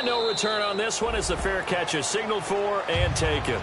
And no return on this one as the fair catch is signaled for and taken.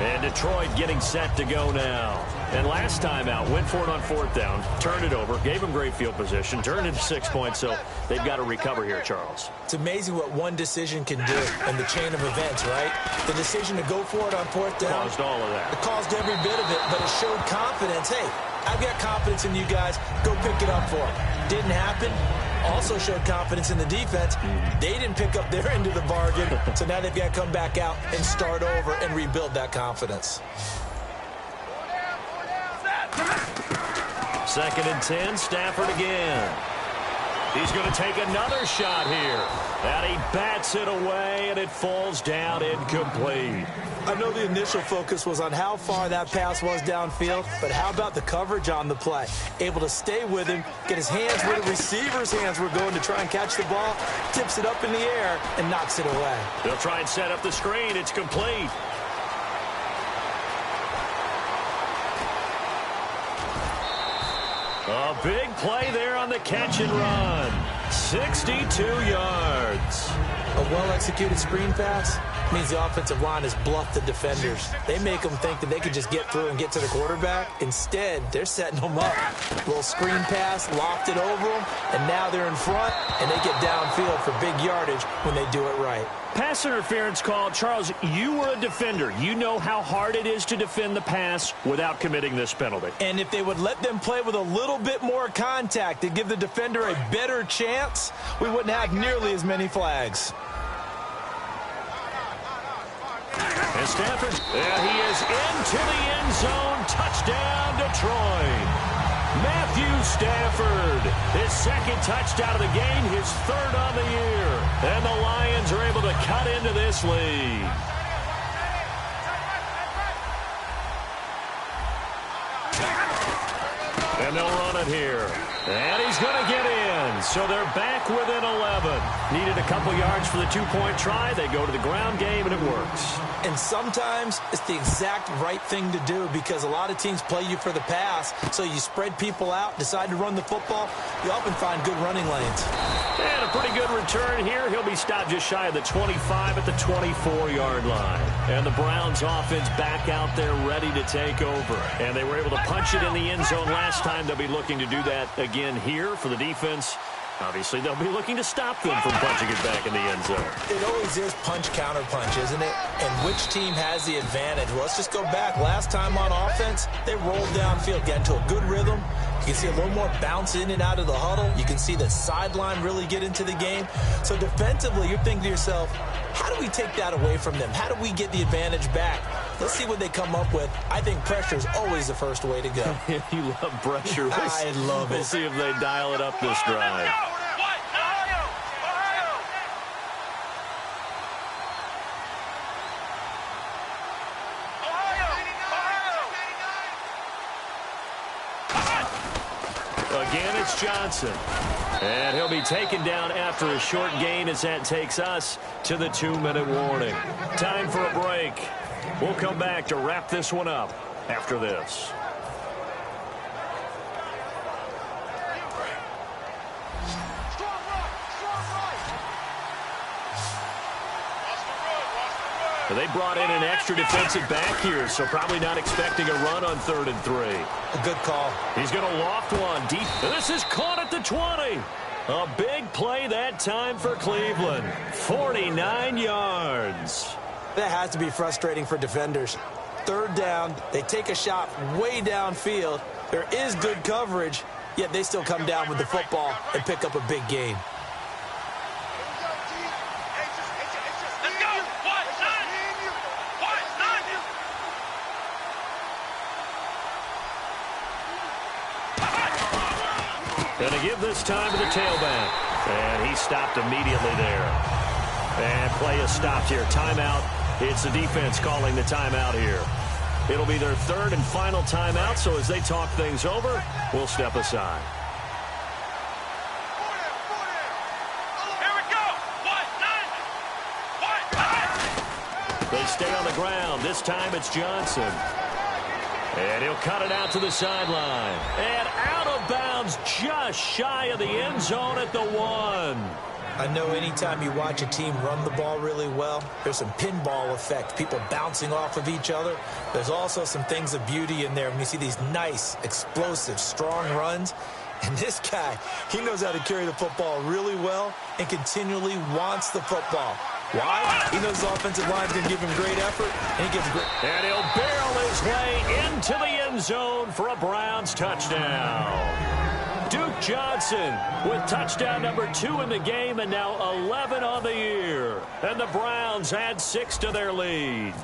And Detroit getting set to go now. And last time out, went for it on 4th down, turned it over, gave them great field position, turned it to 6 points, so they've got to recover here, Charles. It's amazing what one decision can do in the chain of events, right? The decision to go for it on 4th down. Caused all of that. It caused every bit of it, but it showed confidence. Hey, I've got confidence in you guys. Go pick it up for it. Didn't happen. Also showed confidence in the defense. They didn't pick up their end of the bargain, so now they've got to come back out and start over and rebuild that confidence. 2nd and 10, Stafford again. He's going to take another shot here. And he bats it away, and it falls down incomplete. I know the initial focus was on how far that pass was downfield, but how about the coverage on the play? Able to stay with him, get his hands where the receiver's hands were going to try and catch the ball, tips it up in the air, and knocks it away. They'll try and set up the screen. It's complete. A big play there on the catch and run. 62 yards. A well-executed screen pass means the offensive line has bluffed the defenders. They make them think that they can just get through and get to the quarterback. Instead, they're setting them up. Little screen pass, locked it over them, and now they're in front, and they get downfield for big yardage when they do it right. Pass interference call. Charles, you were a defender. You know how hard it is to defend the pass without committing this penalty. And if they would let them play with a little bit more contact to give the defender a better chance, we wouldn't have nearly as many flags. And Stafford, he is into the end zone. Touchdown, Detroit. Matthew Stafford, his 2nd touchdown of the game, his 3rd on the year. And the Lions are able to cut into this lead. And they'll run it here. And he's going to get in. So they're back within 11. Needed a couple yards for the 2-point try. They go to the ground game, and it works. And sometimes it's the exact right thing to do because a lot of teams play you for the pass. So you spread people out, decide to run the football. You often find good running lanes. And a pretty good return here. He'll be stopped just shy of the 25 at the 24-yard line. And the Browns offense back out there ready to take over. And they were able to punch it in the end zone last time. They'll be looking to do that again here for the defense. Obviously, they'll be looking to stop them from punching it back in the end zone. It always is punch-counter-punch, isn't it? And which team has the advantage? Well, let's just go back. Last time on offense, they rolled downfield, got into a good rhythm. You can see a little more bounce in and out of the huddle. You can see the sideline really get into the game. So defensively, you're thinking to yourself, how do we take that away from them? How do we get the advantage back? Let's see what they come up with. I think pressure is always the first way to go. You love pressure. I love it. We'll see if they dial it up this drive. Again, it's Johnson. And he'll be taken down after a short gain as that takes us to the 2-minute warning. Time for a break. We'll come back to wrap this one up after this. They brought in an extra defensive back here, so probably not expecting a run on 3rd and 3. A good call. He's going to loft one deep. This is caught at the 20. A big play that time for Cleveland. 49 yards. That has to be frustrating for defenders. 3rd down, they take a shot way downfield. There is good coverage, yet they still come down with the football and pick up a big gain. Going to give this time to the tailback. And he stopped immediately there. And play is stopped here. Timeout. It's the defense calling the timeout here. It'll be their 3rd and final timeout, so as they talk things over, we'll step aside. They stay on the ground. This time it's Johnson. And he'll cut it out to the sideline. And out of bounds just shy of the end zone at the 1. I know anytime you watch a team run the ball really well, there's some pinball effect, people bouncing off of each other. There's also some things of beauty in there when you see these nice, explosive, strong runs. And this guy, he knows how to carry the football really well and continually wants the football. Why? He knows his offensive line is going to give him great effort, and he gives great. And he'll barrel his way into the end zone for a Browns touchdown. Duke Johnson with touchdown number 2 in the game and now 11 on the year. And the Browns add 6 to their lead.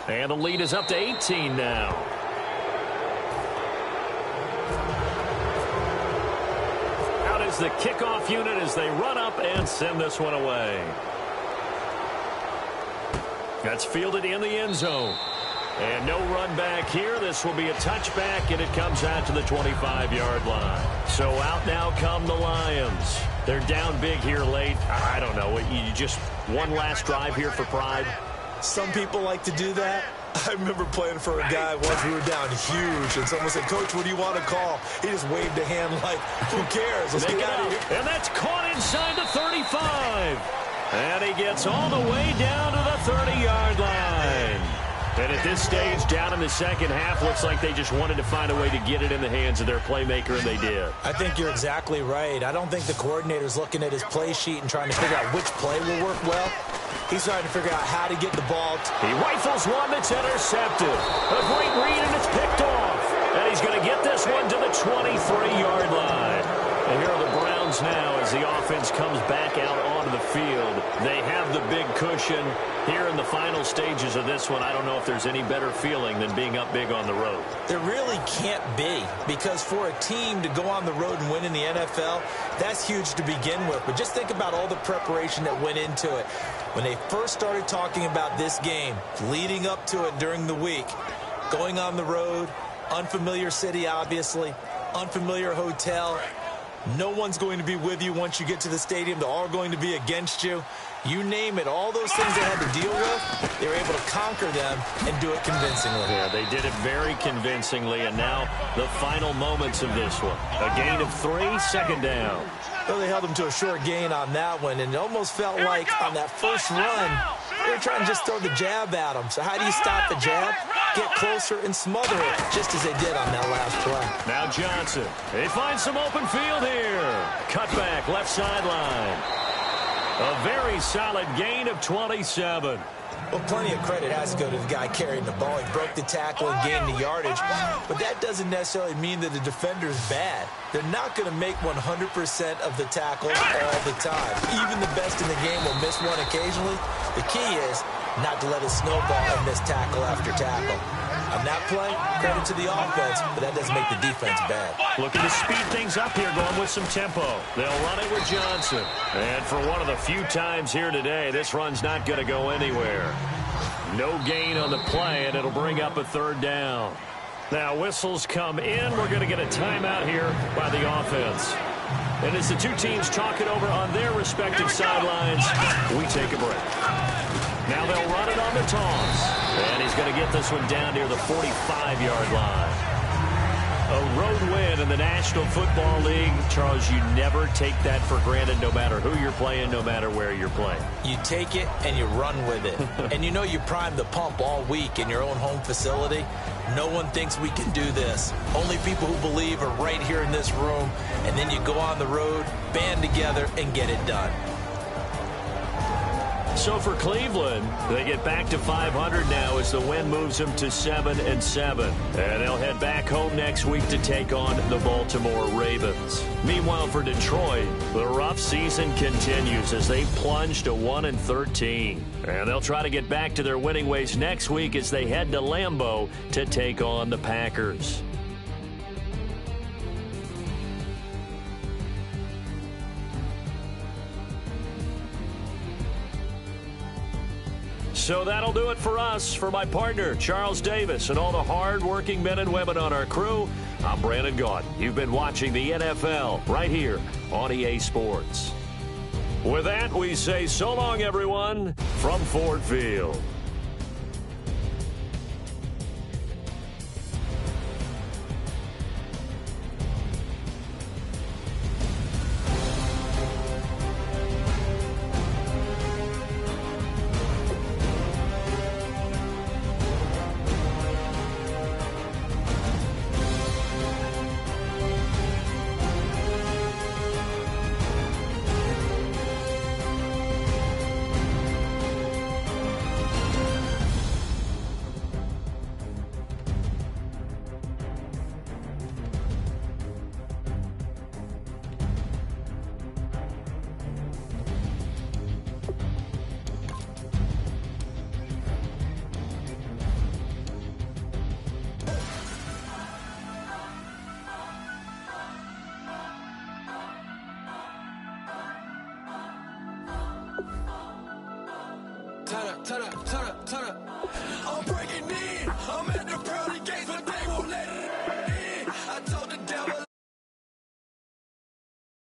And the lead is up to 18 now. Out is the kickoff unit as they run up and send this one away. That's fielded in the end zone. And no run back here. This will be a touchback, and it comes out to the 25-yard line. So out now come the Lions. They're down big here late. I don't know. You just one last drive here for pride? Some people like to do that. I remember playing for a guy once we were down huge, and someone said, "Coach, what do you want to call?" He just waved a hand like, who cares? Let's get out of here. And that's caught inside the 35. And he gets all the way down to the 30-yard line. And at this stage, down in the second half, looks like they just wanted to find a way to get it in the hands of their playmaker, and they did. I think you're exactly right. I don't think the coordinator's looking at his play sheet and trying to figure out which play will work well. He's trying to figure out how to get the ball. He rifles one that's intercepted. A great read, and it's picked off. And he's going to get this one to the 23-yard line. And here are the Browns now as the offense comes back out onto the field. They have the big cushion. Here in the final stages of this one, I don't know if there's any better feeling than being up big on the road. There really can't be, because for a team to go on the road and win in the NFL, that's huge to begin with. But just think about all the preparation that went into it. When they first started talking about this game, leading up to it during the week, going on the road, unfamiliar city, obviously, unfamiliar hotel. No one's going to be with you once you get to the stadium. They're all going to be against you. You name it, all those things they had to deal with, they were able to conquer them and do it convincingly. Yeah, they did it very convincingly, and now the final moments of this one. A gain of 3, second down. Well, they held them to a short gain on that one, and it almost felt like on that first run, they were trying to just throw the jab at them. So how do you stop the jab? Get closer and smother it, just as they did on that last play. Now Johnson. They find some open field here. Cutback, left sideline. A very solid gain of 27. Well, plenty of credit has to go to the guy carrying the ball. He broke the tackle and gained the yardage. But that doesn't necessarily mean that the defender's bad. They're not going to make 100% of the tackles all the time. Even the best in the game will miss one occasionally. The key is not to let it snowball and miss tackle after tackle. On that play, credit to the offense, but that doesn't make the defense bad. Looking to speed things up here, going with some tempo. They'll run it with Johnson. And for one of the few times here today, this run's not going to go anywhere. No gain on the play, and it'll bring up a third down. Now whistles come in. We're going to get a timeout here by the offense. And as the two teams talk it over on their respective sidelines, we take a break. Now they'll run it on the toss. And he's going to get this one down near the 45-yard line. A road win in the National Football League. Charles, you never take that for granted no matter who you're playing, no matter where you're playing. You take it and you run with it. And you know you primed the pump all week in your own home facility. No one thinks we can do this. Only people who believe are right here in this room. And then you go on the road, band together, and get it done. So for Cleveland, they get back to 500 now as the win moves them to 7-7. And they'll head back home next week to take on the Baltimore Ravens. Meanwhile, for Detroit, the rough season continues as they plunge to 1-13. And they'll try to get back to their winning ways next week as they head to Lambeau to take on the Packers. So that'll do it for us. For my partner, Charles Davis, and all the hard-working men and women on our crew, I'm Brandon Gaudin. You've been watching the NFL right here on EA Sports. With that, we say so long, everyone, from Ford Field. turn up. I'm breaking in. I'm at the proud